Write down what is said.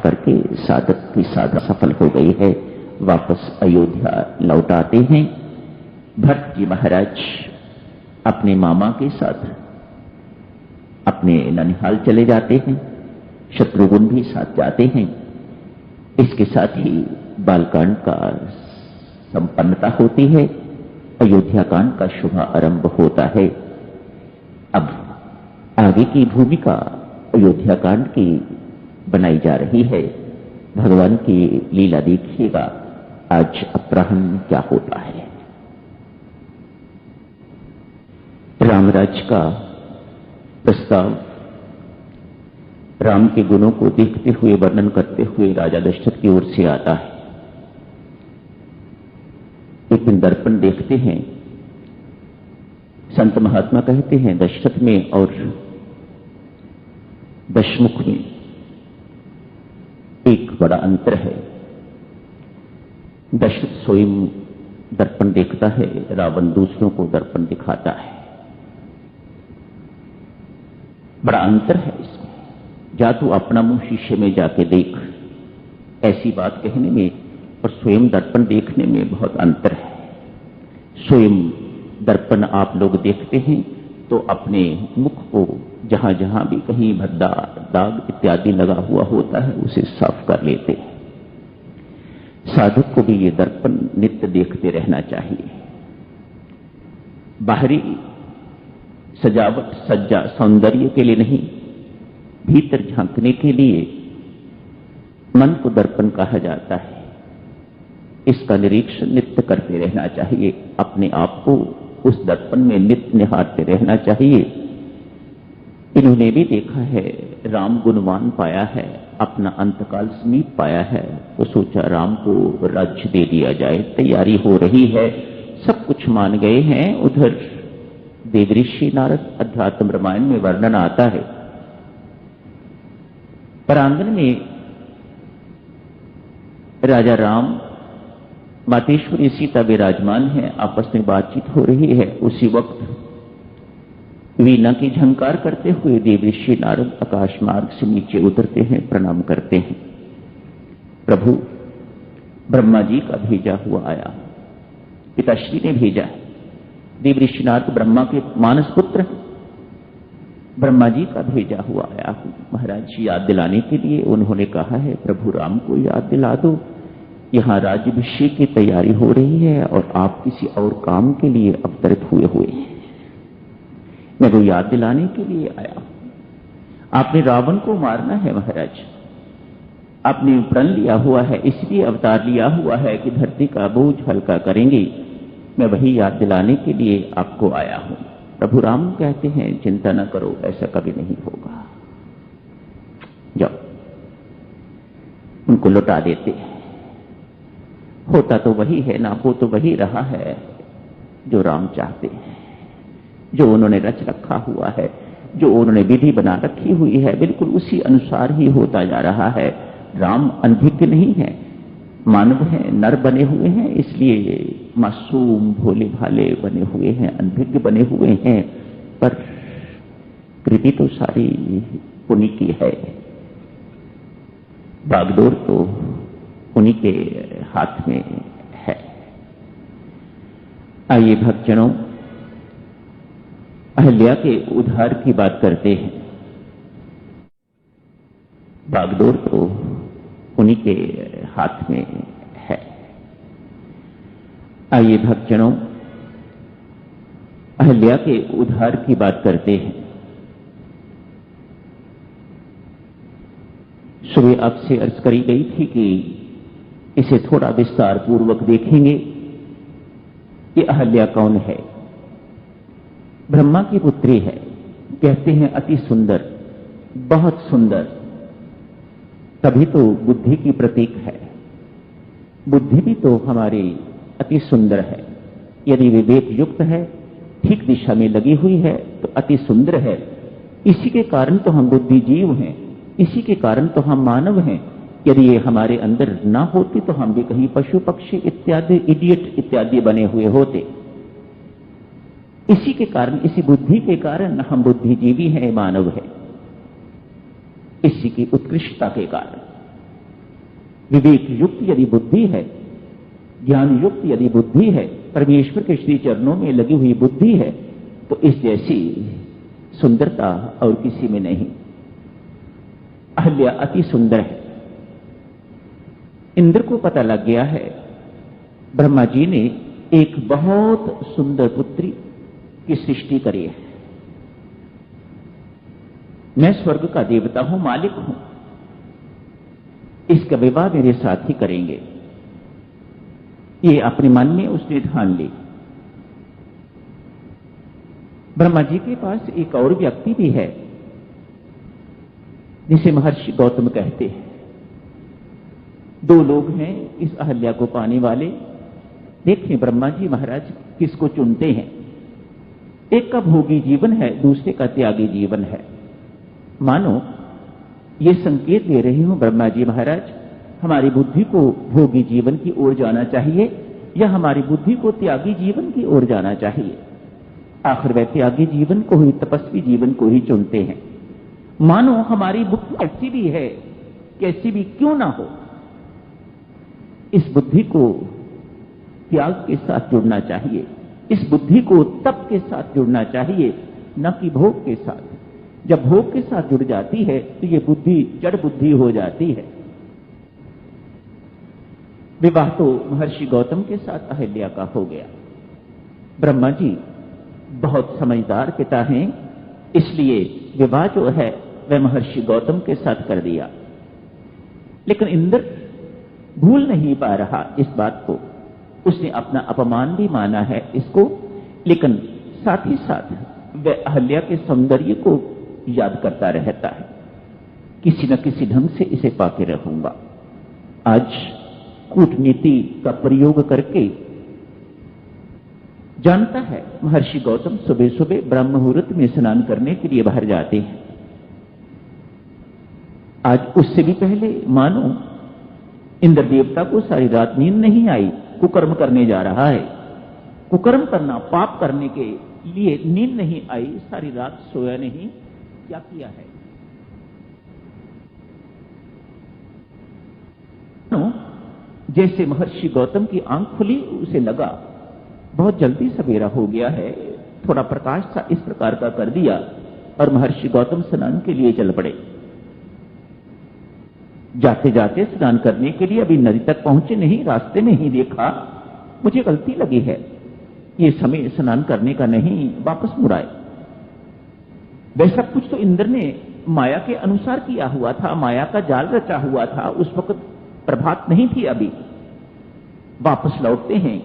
करके साधक की साधना सफल हो गई है। वापस अयोध्या लौट आते हैं। भरत जी महाराज अपने मामा के साथ अपने ननिहाल चले जाते हैं। शत्रुघ्न भी साथ जाते हैं। इसके साथ ही बालकांड का संपन्नता होती है। अयोध्या कांड का शुभ आरंभ होता है। अब आगे की भूमिका अयोध्या कांड की बनाई जा रही है। भगवान की लीला देखिएगा आज अपराह्न क्या होता है। रामराज का प्रस्ताव राम के गुणों को देखते हुए वर्णन करते हुए राजा दशरथ की ओर से आता है। एक दिन दर्पण देखते हैं। संत महात्मा कहते हैं दशरथ में और दशमुख में एक बड़ा अंतर है। दशरथ स्वयं दर्पण देखता है, रावण दूसरों को दर्पण दिखाता है। बड़ा अंतर है इसमें। जा तू अपना मुंह शीशे में जाके देख, ऐसी बात कहने में और स्वयं दर्पण देखने में बहुत अंतर है। स्वयं दर्पण आप लोग देखते हैं तो अपने मुख को जहां जहां भी कहीं भद्दा दाग इत्यादि लगा हुआ होता है उसे साफ कर लेते हैं। साधक को भी ये दर्पण नित्य देखते रहना चाहिए। बाहरी सजावट सज्जा सौंदर्य के लिए नहीं, भीतर झांकने के लिए मन को दर्पण कहा जाता है। इसका निरीक्षण नित्य करते रहना चाहिए। अपने आप को उस दर्पण में नित्य निहारते रहना चाहिए। इन्होंने भी देखा है, राम गुणवान पाया है, अपना अंतकाल समीप पाया है, तो सोचा राम को राज्य दे दिया जाए। तैयारी हो रही है, सब कुछ मान गए हैं। उधर देवऋषि नारद अध्यात्म रामायण में वर्णन आता है। परांगण में राजा राम मातेश्वरी सीता विराजमान है, आपस में बातचीत हो रही है। उसी वक्त वीणा की झंकार करते हुए देवऋषि नारद आकाश मार्ग से नीचे उतरते हैं, प्रणाम करते हैं। प्रभु, ब्रह्मा जी का भेजा हुआ आया, पिताश्री ने भेजा है। देवऋषि नारद ब्रह्मा के मानस पुत्र, ब्रह्मा जी का भेजा हुआ आया हूं महाराज याद दिलाने के लिए। उन्होंने कहा है प्रभु राम को याद दिला दो, यहां राज्याभिषेक की तैयारी हो रही है और आप किसी और काम के लिए अवतरित हुए हैं। मैं वो याद दिलाने के लिए आया हूं। आपने रावण को मारना है महाराज, आपने प्रण लिया हुआ है, इसलिए अवतार लिया हुआ है कि धरती का बोझ हल्का करेंगे। मैं वही याद दिलाने के लिए आपको आया हूं। प्रभु राम कहते हैं चिंता न करो, ऐसा कभी नहीं होगा। जाओ, उनको लौटा देते हैं। होता तो वही है ना, हो तो वही रहा है जो राम चाहते हैं, जो उन्होंने रच रखा हुआ है, जो उन्होंने विधि बना रखी हुई है, बिल्कुल उसी अनुसार ही होता जा रहा है। राम अनभिज्ञ नहीं है, मानव है, नर बने हुए हैं, इसलिए मासूम भोले भाले बने हुए हैं, अनभिज्ञ बने हुए हैं, पर कृति तो सारी उन्हीं की है। बागडोर तो उन्हीं के हाथ में है। आइए भक्तजनों, अहल्या के उद्धार की बात करते हैं। बागडोर तो उन्हीं के हाथ में है। आइए भक्तजनों, अहल्या के उद्धार की बात करते हैं। सुबह आपसे अर्ज करी गई थी कि इसे थोड़ा विस्तार पूर्वक देखेंगे कि अहल्या कौन है। ब्रह्मा की पुत्री है, कहते हैं अति सुंदर, बहुत सुंदर, तभी तो बुद्धि की प्रतीक है। बुद्धि भी तो हमारी अति सुंदर है। यदि विवेक युक्त है, ठीक दिशा में लगी हुई है तो अति सुंदर है। इसी के कारण तो हम बुद्धिजीव हैं, इसी के कारण तो हम मानव हैं। यदि ये हमारे अंदर ना होती तो हम भी कहीं पशु पक्षी इत्यादि इडियट इत्यादि बने हुए होते। इसी के कारण, इसी बुद्धि के कारण हम बुद्धिजीवी हैं, मानव है। इसी की उत्कृष्टता के कारण विवेक युक्त यदि बुद्धि है, ज्ञान युक्त यदि बुद्धि है, परमेश्वर के श्री चरणों में लगी हुई बुद्धि है, तो इस जैसी सुंदरता और किसी में नहीं। अहल्या अति सुंदर है। इंद्र को पता लग गया है ब्रह्मा जी ने एक बहुत सुंदर पुत्री की सृष्टि करी है। मैं स्वर्ग का देवता हूं, मालिक हूं, इसका विवाह मेरे साथ ही करेंगे। ये अपने मन में उसने ठान ली। ब्रह्मा जी के पास एक और व्यक्ति भी है जिसे महर्षि गौतम कहते हैं। दो लोग हैं इस अहल्या को पाने वाले। देखें ब्रह्मा जी महाराज किसको चुनते हैं। एक का भोगी जीवन है, दूसरे का त्यागी जीवन है। मानो ये संकेत दे रहे हो ब्रह्मा जी महाराज, हमारी बुद्धि को भोगी जीवन की ओर जाना चाहिए या हमारी बुद्धि को त्यागी जीवन की ओर जाना चाहिए। आखिर वह त्यागी जीवन को ही, तपस्वी जीवन को ही चुनते हैं। मानो हमारी बुद्धि कैसी भी है, कैसी भी क्यों ना हो, इस बुद्धि को त्याग के साथ जुड़ना चाहिए, इस बुद्धि को तप के साथ जुड़ना चाहिए, न कि भोग के साथ। जब भोग के साथ जुड़ जाती है तो ये बुद्धि जड़ बुद्धि हो जाती है। विवाह तो महर्षि गौतम के साथ अहल्या का हो गया। ब्रह्मा जी बहुत समझदार पिता हैं, इसलिए विवाह जो है वह महर्षि गौतम के साथ कर दिया। लेकिन इंद्र भूल नहीं पा रहा इस बात को। उसने अपना अपमान भी माना है इसको, लेकिन साथ ही साथ वह अहल्या के सौंदर्य को याद करता रहता है। किसी न किसी ढंग से इसे पाके रहूंगा। आज कूटनीति का प्रयोग करके जानता है महर्षि गौतम सुबह सुबह ब्रह्म मुहूर्त में स्नान करने के लिए बाहर जाते हैं। आज उससे भी पहले मानो इंद्र देवता को सारी रात नींद नहीं आई, कुकर्म करने जा रहा है। कुकर्म करना, पाप करने के लिए नींद नहीं आई, सारी रात सोया नहीं, क्या किया है। जैसे महर्षि गौतम की आंख खुली, उसे लगा बहुत जल्दी सवेरा हो गया है, थोड़ा प्रकाश सा इस प्रकार का कर दिया और महर्षि गौतम स्नान के लिए चल पड़े। जाते जाते स्नान करने के लिए अभी नदी तक पहुंचे नहीं, रास्ते में ही देखा मुझे गलती लगी है, ये समय स्नान करने का नहीं, वापस मुड़ाए। वैसा कुछ तो इंद्र ने माया के अनुसार किया हुआ था, माया का जाल रचा हुआ था। उस वक्त प्रभात नहीं थी अभी। वापस लौटते हैं,